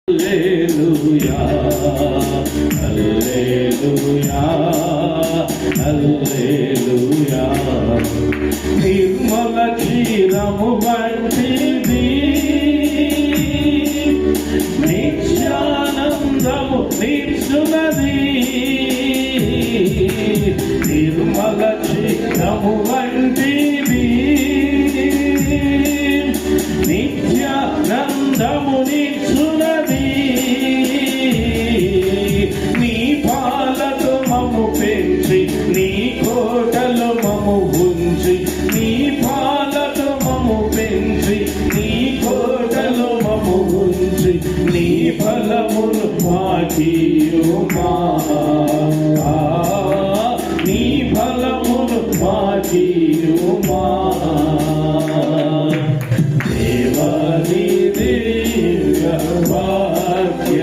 హల్లెలూయా హల్లెలూయా హల్లెలూయా నిర్మల క్షీరము వంటిది నిత్యానందము నిత్యునది నిర్మల క్షీరము వంటిది నిత్యానందము నిత్యునది నీ పాలతో మము పెంచి నీ కోటలు మము ఉంచి నీ పాలతో మము పెంచి నీ కోటలు మము ఉంచి నీ ఫలమును మాకియుమా నీ ఫలమును మాకియుమా దేవాని దివ్య వాక్య